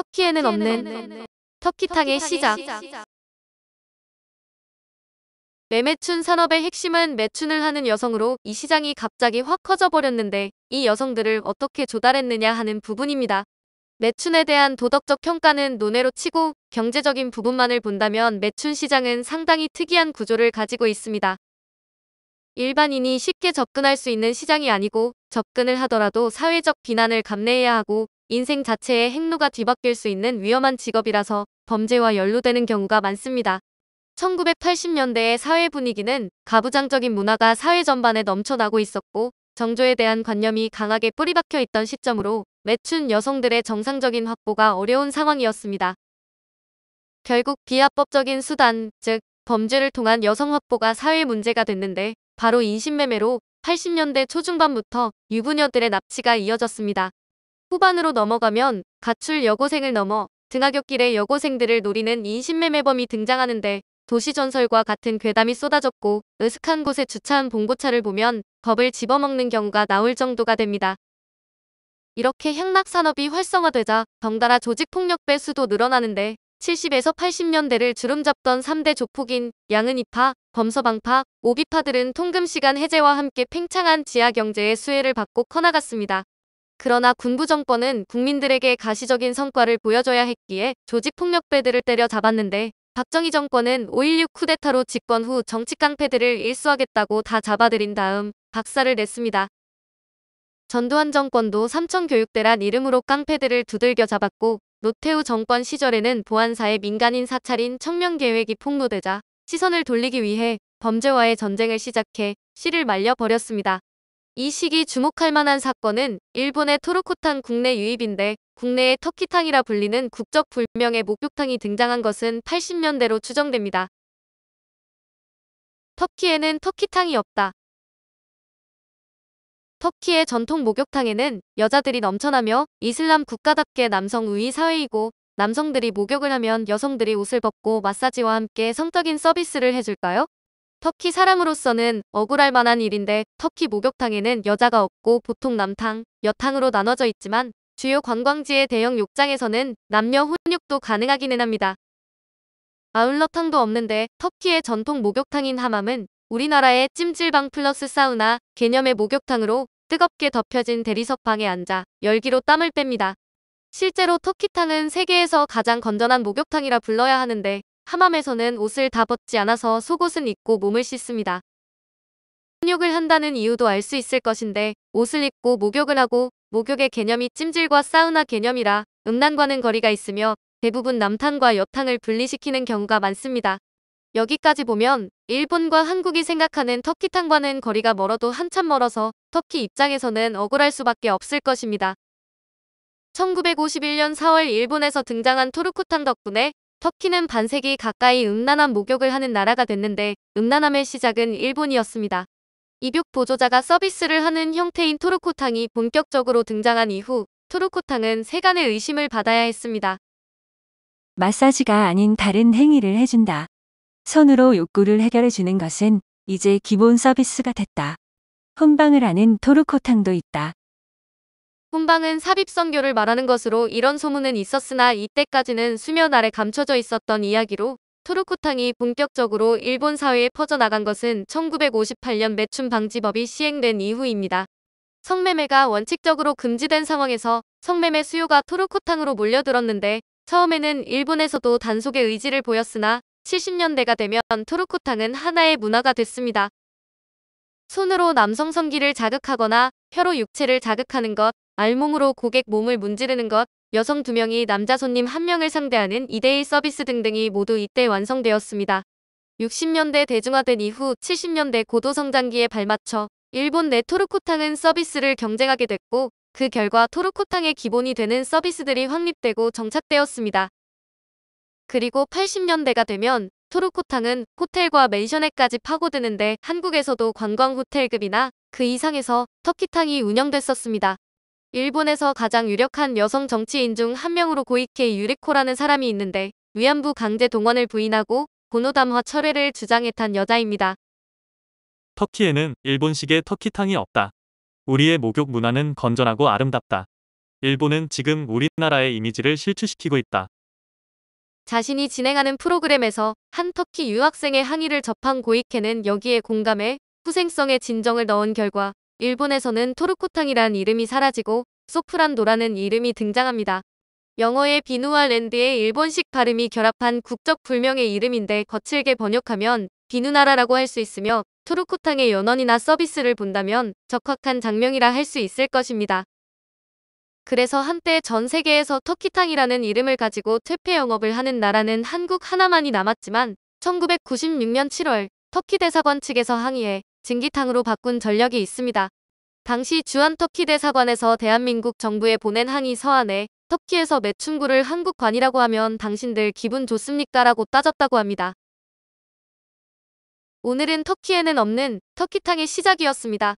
터키에는 없는 터키탕의 시작. 매매춘 산업의 핵심은 매춘을 하는 여성으로 이 시장이 갑자기 확 커져 버렸는데 이 여성들을 어떻게 조달했느냐 하는 부분입니다. 매춘에 대한 도덕적 평가는 논외로 치고 경제적인 부분만을 본다면 매춘 시장은 상당히 특이한 구조를 가지고 있습니다. 일반인이 쉽게 접근할 수 있는 시장이 아니고 접근을 하더라도 사회적 비난을 감내해야 하고 인생 자체의 행로가 뒤바뀔 수 있는 위험한 직업이라서 범죄와 연루되는 경우가 많습니다. 1980년대의 사회 분위기는 가부장적인 문화가 사회 전반에 넘쳐나고 있었고 정조에 대한 관념이 강하게 뿌리박혀 있던 시점으로 매춘 여성들의 정상적인 확보가 어려운 상황이었습니다. 결국 비합법적인 수단, 즉 범죄를 통한 여성 확보가 사회 문제가 됐는데 바로 인신매매로 80년대 초중반부터 유부녀들의 납치가 이어졌습니다. 후반으로 넘어가면 가출 여고생을 넘어 등하굣길에 여고생들을 노리는 인신매매범이 등장하는데 도시전설과 같은 괴담이 쏟아졌고 으슥한 곳에 주차한 봉고차를 보면 겁을 집어먹는 경우가 나올 정도가 됩니다. 이렇게 향락산업이 활성화되자 덩달아 조직폭력배 수도 늘어나는데 70에서 80년대를 주름잡던 3대 조폭인 양은이파, 범서방파, 오비파들은 통금시간 해제와 함께 팽창한 지하경제의 수혜를 받고 커나갔습니다. 그러나 군부 정권은 국민들에게 가시적인 성과를 보여줘야 했기에 조직폭력배들을 때려잡았는데 박정희 정권은 5.16 쿠데타로 집권 후 정치깡패들을 일수하겠다고 다 잡아들인 다음 박살을 냈습니다. 전두환 정권도 삼천교육대란 이름으로 깡패들을 두들겨 잡았고 노태우 정권 시절에는 보안사의 민간인 사찰인 청명계획이 폭로되자 시선을 돌리기 위해 범죄와의 전쟁을 시작해 씨를 말려버렸습니다. 이 시기 주목할 만한 사건은 일본의 토르코탕 국내 유입인데 국내의 터키탕이라 불리는 국적 불명의 목욕탕이 등장한 것은 80년대로 추정됩니다. 터키에는 터키탕이 없다. 터키의 전통 목욕탕에는 여자들이 넘쳐나며 이슬람 국가답게 남성 우위 사회이고 남성들이 목욕을 하면 여성들이 옷을 벗고 마사지와 함께 성적인 서비스를 해줄까요? 터키 사람으로서는 억울할 만한 일인데 터키 목욕탕에는 여자가 없고 보통 남탕, 여탕으로 나눠져 있지만 주요 관광지의 대형 욕장에서는 남녀 혼육도 가능하기는 합니다. 아울러탕도 없는데 터키의 전통 목욕탕인 하맘은 우리나라의 찜질방 플러스 사우나 개념의 목욕탕으로 뜨겁게 덮여진 대리석 방에 앉아 열기로 땀을 뺍니다. 실제로 터키탕은 세계에서 가장 건전한 목욕탕이라 불러야 하는데 하맘에서는 옷을 다 벗지 않아서 속옷은 입고 몸을 씻습니다. 혼욕을 한다는 이유도 알 수 있을 것인데 옷을 입고 목욕을 하고 목욕의 개념이 찜질과 사우나 개념이라 음란과는 거리가 있으며 대부분 남탕과 여탕을 분리시키는 경우가 많습니다. 여기까지 보면 일본과 한국이 생각하는 터키탕과는 거리가 멀어도 한참 멀어서 터키 입장에서는 억울할 수밖에 없을 것입니다. 1951년 4월 일본에서 등장한 토르코탕 덕분에 터키는 반세기 가까이 음란한 목욕을 하는 나라가 됐는데 음란함의 시작은 일본이었습니다. 입욕 보조자가 서비스를 하는 형태인 토르코탕이 본격적으로 등장한 이후 토르코탕은 세간의 의심을 받아야 했습니다. 마사지가 아닌 다른 행위를 해준다. 손으로 욕구를 해결해주는 것은 이제 기본 서비스가 됐다. 혼방을 하는 토르코탕도 있다. 혼방은 삽입선교를 말하는 것으로 이런 소문은 있었으나 이때까지는 수면 아래 감춰져 있었던 이야기로 토르코탕이 본격적으로 일본 사회에 퍼져나간 것은 1958년 매춘 방지법이 시행된 이후입니다. 성매매가 원칙적으로 금지된 상황에서 성매매 수요가 토르코탕으로 몰려들었는데 처음에는 일본에서도 단속의 의지를 보였으나 70년대가 되면 토르코탕은 하나의 문화가 됐습니다. 손으로 남성 성기를 자극하거나 혀로 육체를 자극하는 것, 알몸으로 고객 몸을 문지르는 것, 여성 2명이 남자 손님 1명을 상대하는 2대1 서비스 등등이 모두 이때 완성되었습니다. 60년대 대중화된 이후 70년대 고도성장기에 발맞춰 일본 내 토르코탕은 서비스를 경쟁하게 됐고 그 결과 토르코탕의 기본이 되는 서비스들이 확립되고 정착되었습니다. 그리고 80년대가 되면 토르코탕은 호텔과 멘션에까지 파고드는데 한국에서도 관광호텔급이나 그 이상에서 터키탕이 운영됐었습니다. 일본에서 가장 유력한 여성 정치인 중 한 명으로 고이케 유리코라는 사람이 있는데 위안부 강제 동원을 부인하고 고노담화 철회를 주장했던 여자입니다. 터키에는 일본식의 터키탕이 없다. 우리의 목욕 문화는 건전하고 아름답다. 일본은 지금 우리나라의 이미지를 실추시키고 있다. 자신이 진행하는 프로그램에서 한 터키 유학생의 항의를 접한 고이케는 여기에 공감해 후생성의 진정을 넣은 결과 일본에서는 토르코탕이란 이름이 사라지고 소프란도라는 이름이 등장합니다. 영어의 비누와 랜드의 일본식 발음이 결합한 국적 불명의 이름인데 거칠게 번역하면 비누나라라고 할 수 있으며 토르코탕의 연원이나 서비스를 본다면 적확한 장명이라 할 수 있을 것입니다. 그래서 한때 전 세계에서 터키탕이라는 이름을 가지고 퇴폐 영업을 하는 나라는 한국 하나만이 남았지만 1996년 7월 터키 대사관 측에서 항의해 증기탕으로 바꾼 전력이 있습니다. 당시 주한 터키 대사관에서 대한민국 정부에 보낸 항의 서한에 터키에서 매춘구를 한국관이라고 하면 당신들 기분 좋습니까? 라고 따졌다고 합니다. 오늘은 터키에는 없는 터키탕의 시작이었습니다.